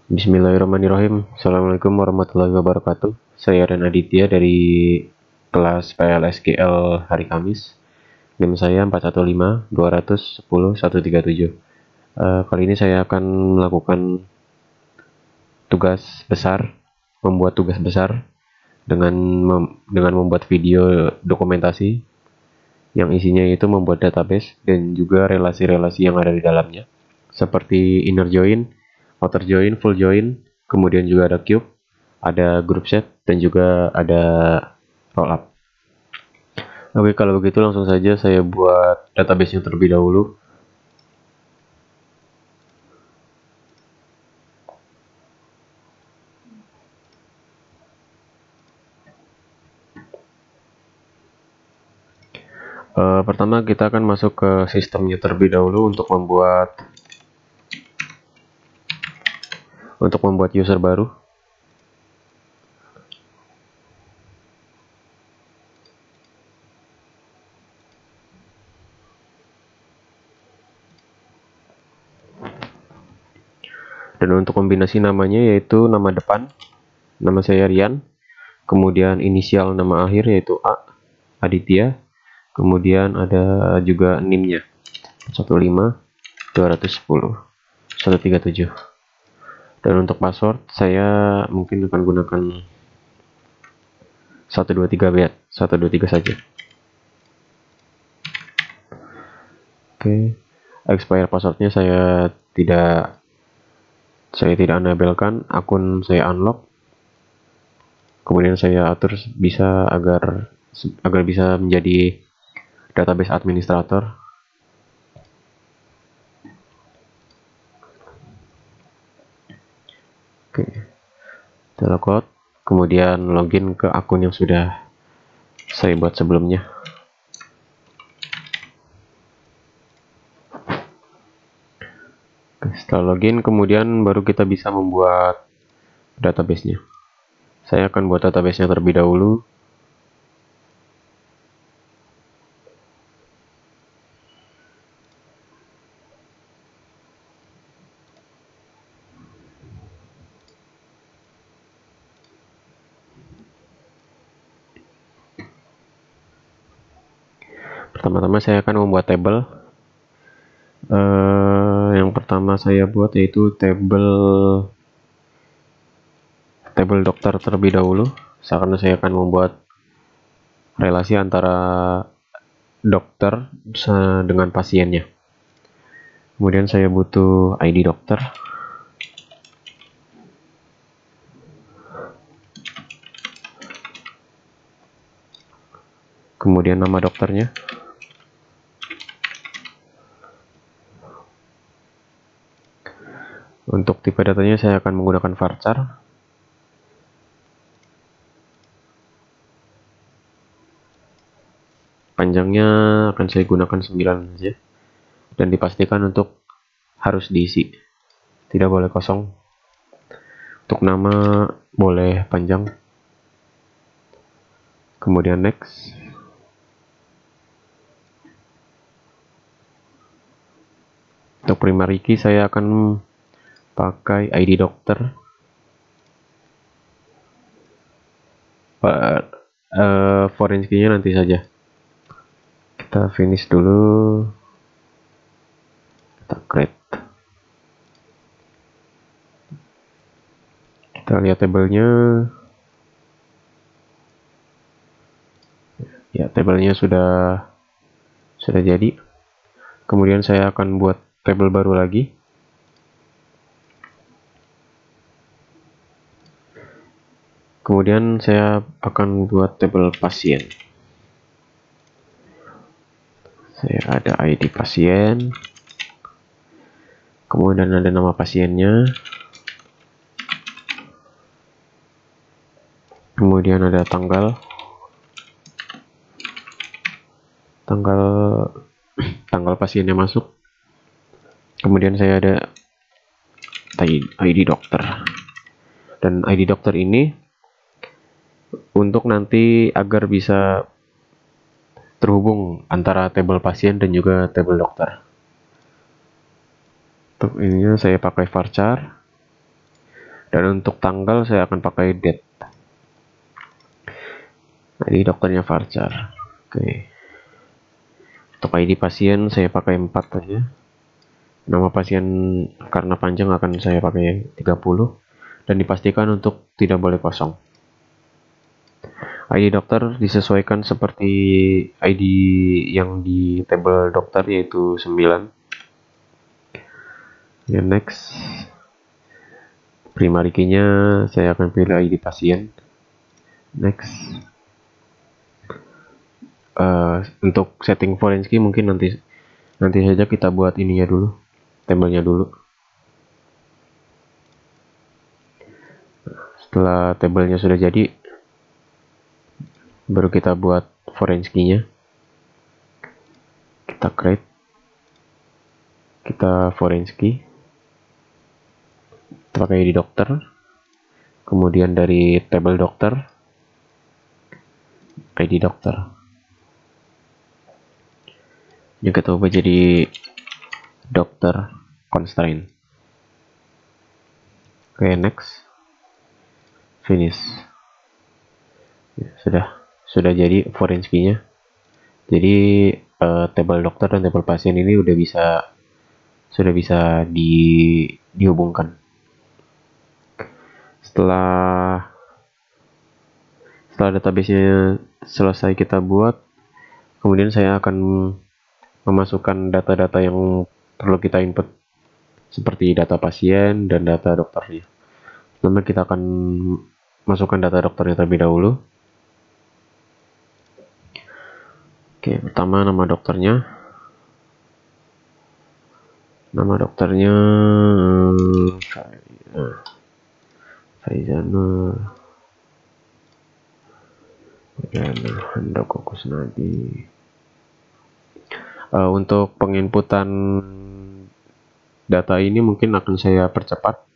Bismillahirrahmanirrahim. Assalamualaikum warahmatullahi wabarakatuh. Saya Ren Aditya dari kelas PLSGL hari Kamis. NIM saya 415-210-137. Kali ini saya akan melakukan tugas besar, membuat tugas besar dengan membuat video dokumentasi yang isinya itu membuat database dan juga relasi-relasi yang ada di dalamnya, seperti inner join, outer join, full join, kemudian juga ada cube, ada group set, dan juga ada rollup. Oke, kalau begitu langsung saja saya buat database-nya terlebih dahulu. Pertama kita akan masuk ke sistemnya terlebih dahulu untuk membuat user baru. Dan untuk kombinasi namanya yaitu nama depan, nama saya Rian, kemudian inisial nama akhir yaitu A, Aditya, kemudian ada juga NIM-nya 15210-137. Dan untuk password saya mungkin akan gunakan 123 saja. Oke, expire passwordnya saya tidak enablekan, akun saya unlock, kemudian saya atur bisa agar bisa menjadi database administrator. Oke, kita logout, kemudian login ke akun yang sudah saya buat sebelumnya. Setelah login, kemudian baru kita bisa membuat database-nya. Saya akan buat database-nya terlebih dahulu. Pertama-tama saya akan membuat tabel. Yang pertama saya buat yaitu tabel dokter terlebih dahulu, karena saya akan membuat relasi antara dokter dengan pasiennya. Kemudian saya butuh ID dokter, kemudian nama dokternya, untuk tipe datanya saya akan menggunakan varchar. Panjangnya akan saya gunakan 9 saja, dan dipastikan untuk harus diisi, tidak boleh kosong. Untuk nama boleh panjang, kemudian next. Untuk primary key saya akan pakai ID dokter. Foreign key-nya nanti saja. Kita finish dulu, kita create. Kita lihat tabelnya. Ya, tabelnya sudah jadi. Kemudian saya akan buat tabel baru lagi. Kemudian saya akan buat tabel pasien. Saya ada ID pasien, kemudian ada nama pasiennya, kemudian ada tanggal pasiennya masuk, kemudian saya ada ID dokter. Dan ID dokter ini untuk nanti agar bisa terhubung antara tabel pasien dan juga tabel dokter. Untuk ininya saya pakai varchar. Dan untuk tanggal saya akan pakai date. ID dokternya Farchar. Oke. Untuk ID pasien saya pakai 4 aja. Nama pasien karena panjang akan saya pakai 30 dan dipastikan untuk tidak boleh kosong. ID dokter disesuaikan seperti ID yang di tabel dokter, yaitu 9. Ya, next. Primary key-nya saya akan pilih ID pasien. Next. Untuk setting foreign key mungkin nanti saja kita buat ininya dulu, tabelnya dulu. Setelah tabelnya sudah jadi, baru kita buat foreign key-nya. Kita create, kita foreign key, kita pakai ID dokter, kemudian dari tabel dokter ID dokter, ini kita ubah jadi dokter constraint. Oke, next, finish. Ya, sudah jadi foreign key-nya. Jadi tabel dokter dan tabel pasien ini sudah bisa dihubungkan. Setelah database-nya selesai kita buat, kemudian saya akan memasukkan data-data yang perlu kita input seperti data pasien dan data dokternya. Pertama kita akan masukkan data dokternya terlebih dahulu. Oke, pertama nama dokternya Faizanur dan Handoko Kusnadi. Untuk penginputan data ini mungkin akan saya percepat.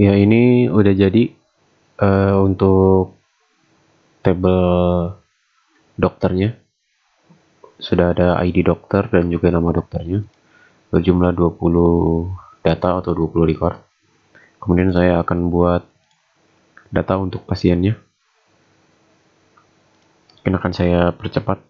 Ya, ini udah jadi. Untuk tabel dokternya sudah ada ID dokter dan juga nama dokternya, berjumlah 20 data atau 20 record. Kemudian saya akan buat data untuk pasiennya. Mungkin akan saya percepat.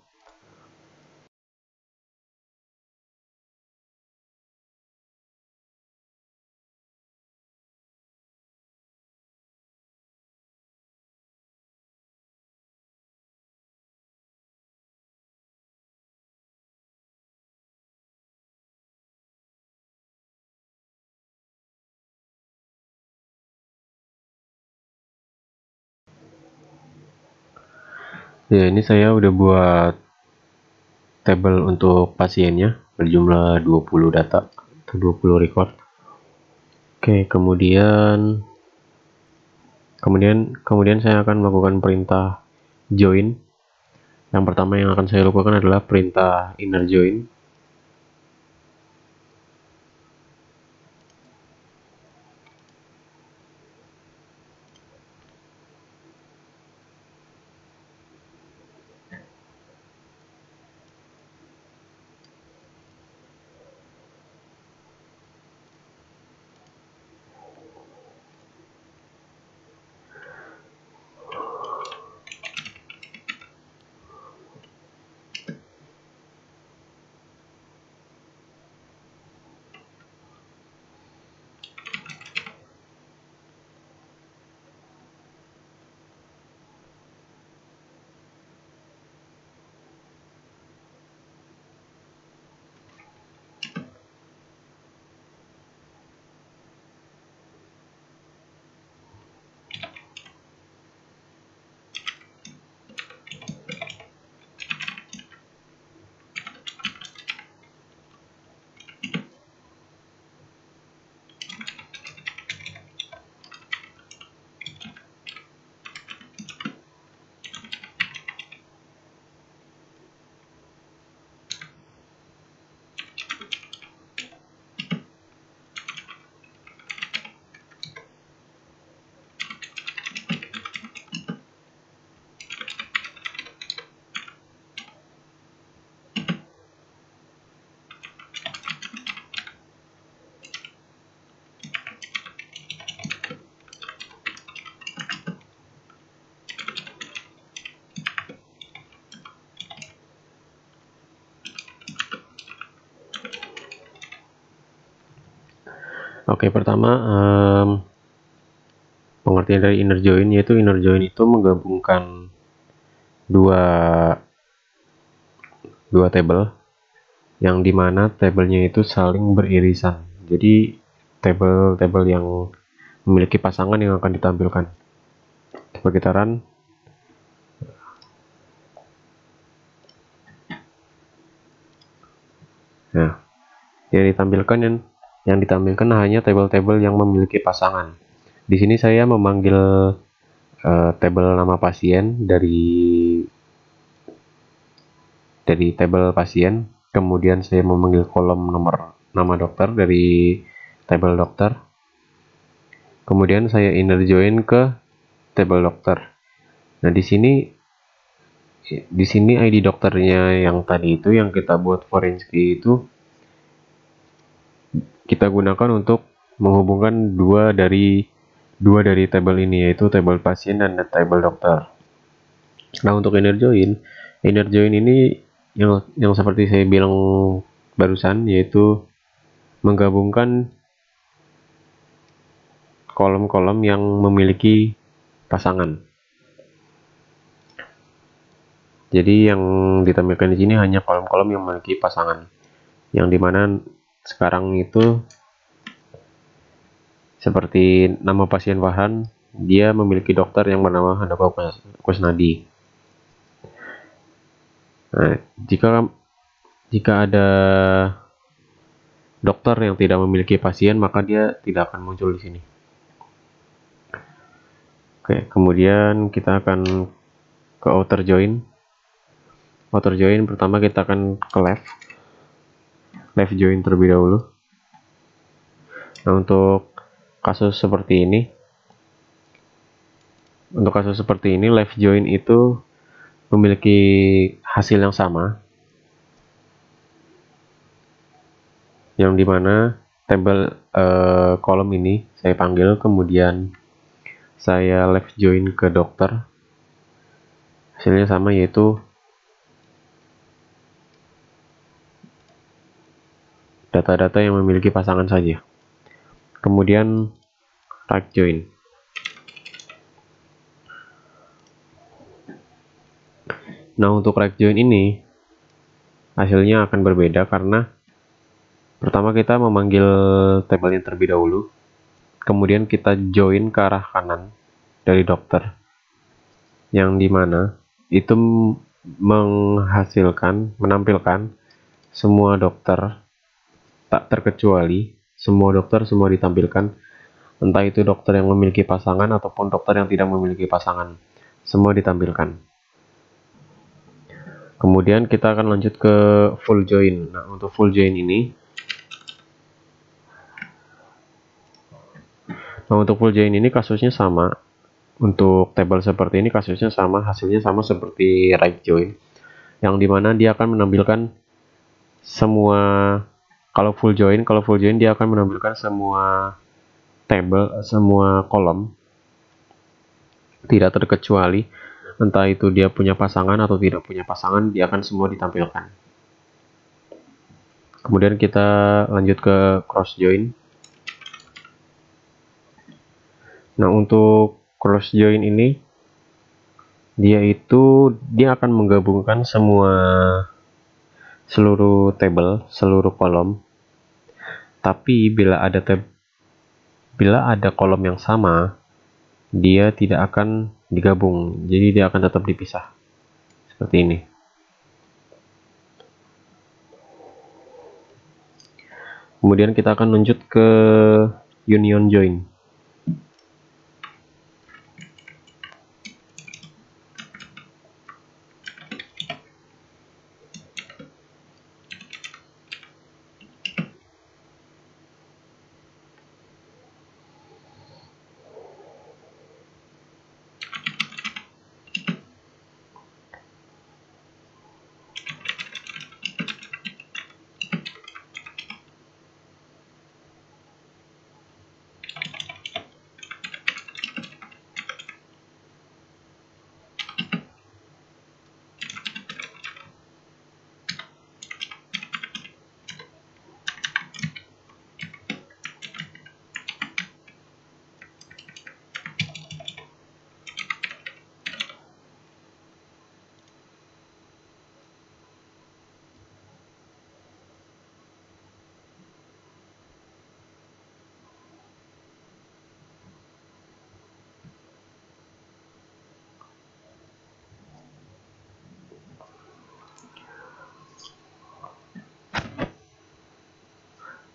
Ya, ini saya udah buat tabel untuk pasiennya berjumlah 20 data atau 20 record. Oke, kemudian saya akan melakukan perintah join. Yang pertama yang akan saya lakukan adalah perintah inner join. Oke, pertama pengertian dari inner join, yaitu inner join itu menggabungkan dua table yang dimana tabelnya itu saling beririsan. Jadi tabel yang memiliki pasangan yang akan ditampilkan. Coba kita run. Nah, yang ditampilkan hanya tabel-tabel yang memiliki pasangan. Di sini saya memanggil tabel nama pasien dari tabel pasien, kemudian saya memanggil kolom nomor nama dokter dari tabel dokter, kemudian saya inner join ke tabel dokter. Nah, di sini ID dokternya yang tadi itu yang kita buat foreign key itu kita gunakan untuk menghubungkan dua dari tabel ini, yaitu tabel pasien dan tabel dokter. Nah, untuk inner join ini yang seperti saya bilang barusan, yaitu menggabungkan kolom-kolom yang memiliki pasangan. Jadi yang ditampilkan di sini hanya kolom-kolom yang memiliki pasangan, yang dimana sekarang itu seperti nama pasien Farhan, dia memiliki dokter yang bernama Handoko Kusnadi. Nah, jika ada dokter yang tidak memiliki pasien, maka dia tidak akan muncul di sini. Oke, kemudian kita akan ke outer join. Outer join pertama kita akan ke left join terlebih dahulu. Nah, untuk kasus seperti ini, left join itu memiliki hasil yang sama, yang dimana tabel kolom ini saya panggil, kemudian saya left join ke dokter, hasilnya sama, yaitu data-data yang memiliki pasangan saja. Kemudian right join. Nah, untuk right join ini hasilnya akan berbeda karena pertama kita memanggil tabelnya terlebih dahulu, kemudian kita join ke arah kanan dari dokter, yang dimana itu menampilkan semua dokter, tak terkecuali semua dokter, semua ditampilkan, entah itu dokter yang memiliki pasangan ataupun dokter yang tidak memiliki pasangan, semua ditampilkan. Kemudian kita akan lanjut ke full join. Nah, untuk full join ini, kasusnya sama. Untuk tabel seperti ini kasusnya sama, hasilnya sama seperti right join, yang dimana dia akan menampilkan semua, kalau full join dia akan menampilkan semua tabel, semua kolom, tidak terkecuali entah itu dia punya pasangan atau tidak punya pasangan, dia akan semua ditampilkan. Kemudian kita lanjut ke cross join. Nah, untuk cross join ini dia akan menggabungkan seluruh tabel, seluruh kolom. Tapi bila ada kolom yang sama, dia tidak akan digabung, jadi dia akan tetap dipisah seperti ini. Kemudian kita akan lanjut ke union join.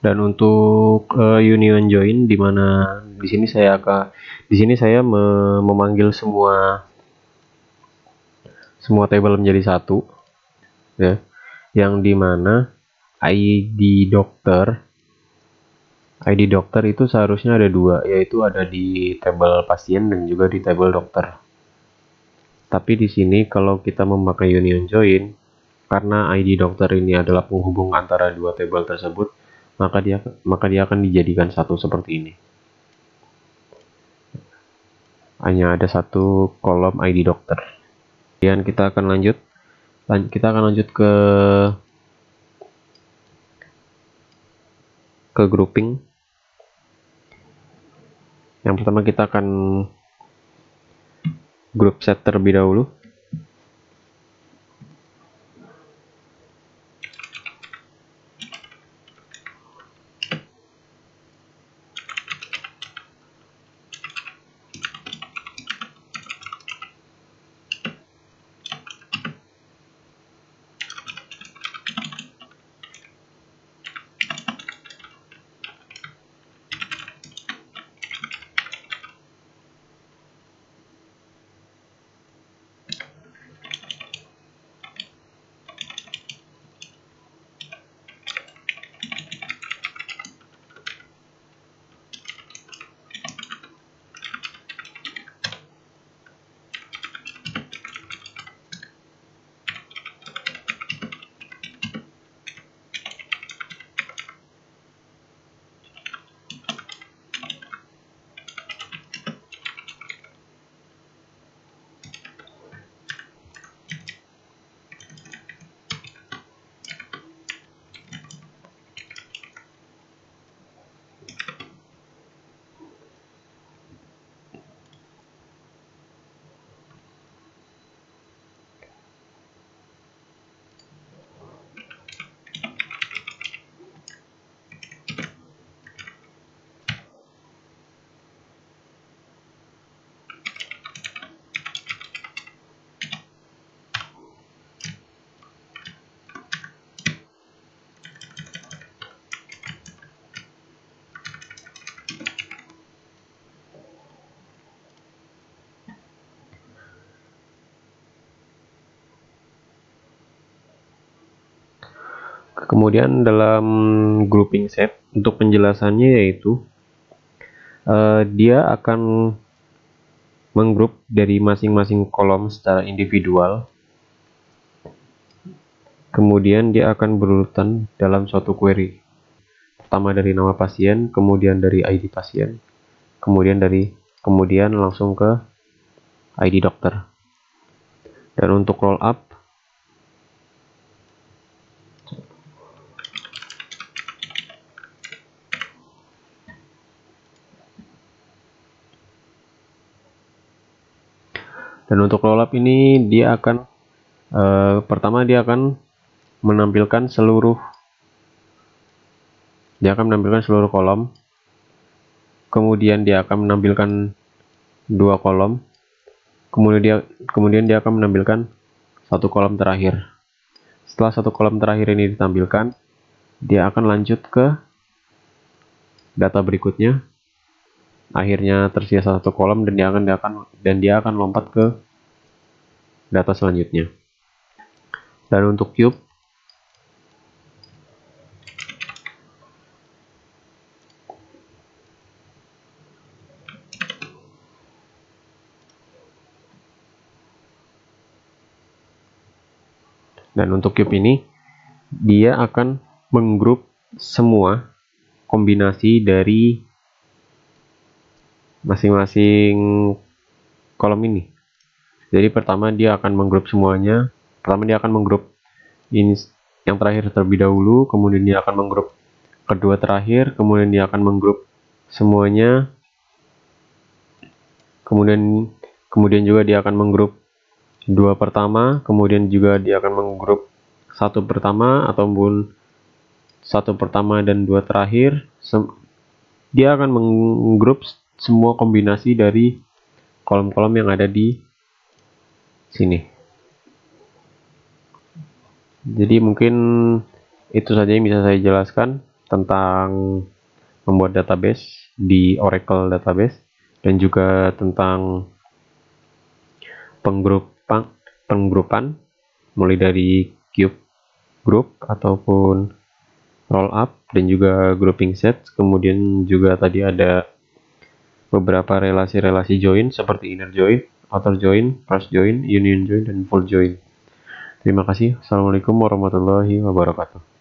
Dan untuk union join, di mana di sini saya memanggil semua table menjadi satu, ya, yang dimana ID dokter itu seharusnya ada dua, yaitu ada di table pasien dan juga di table dokter. Tapi di sini kalau kita memakai union join, karena ID dokter ini adalah penghubung antara dua table tersebut, maka dia akan dijadikan satu seperti ini. Hanya ada satu kolom ID dokter. Kemudian kita akan lanjut ke grouping. Yang pertama kita akan group set terlebih dahulu. Kemudian dalam grouping set, untuk penjelasannya yaitu dia akan menggrup dari masing-masing kolom secara individual. Kemudian dia akan berurutan dalam suatu query. Pertama dari nama pasien, kemudian dari ID pasien, kemudian langsung ke ID dokter. Dan untuk roll up, ini dia akan pertama dia akan menampilkan seluruh kolom, kemudian dia akan menampilkan dua kolom, kemudian dia akan menampilkan satu kolom terakhir. Setelah satu kolom terakhir ini ditampilkan, dia akan lanjut ke data berikutnya. Akhirnya tersisa satu kolom dan dia akan lompat ke data selanjutnya. Dan untuk cube, ini dia akan menggrup semua kombinasi dari masing-masing kolom ini. Jadi pertama dia akan menggrup semuanya. Pertama dia akan menggrup ini yang terakhir terlebih dahulu, kemudian dia akan menggrup kedua terakhir, kemudian dia akan menggrup semuanya, kemudian juga dia akan menggrup dua pertama, kemudian juga dia akan menggrup satu pertama ataupun satu pertama dan dua terakhir. Dia akan menggrup semua kombinasi dari kolom-kolom yang ada di sini. Jadi mungkin itu saja yang bisa saya jelaskan. tentang membuat database di Oracle Database, dan juga tentang penggrupan mulai dari cube group ataupun roll up, dan juga grouping set. Kemudian juga tadi ada beberapa relasi-relasi join seperti inner join, outer join, cross join, union join, dan full join. Terima kasih. Assalamualaikum warahmatullahi wabarakatuh.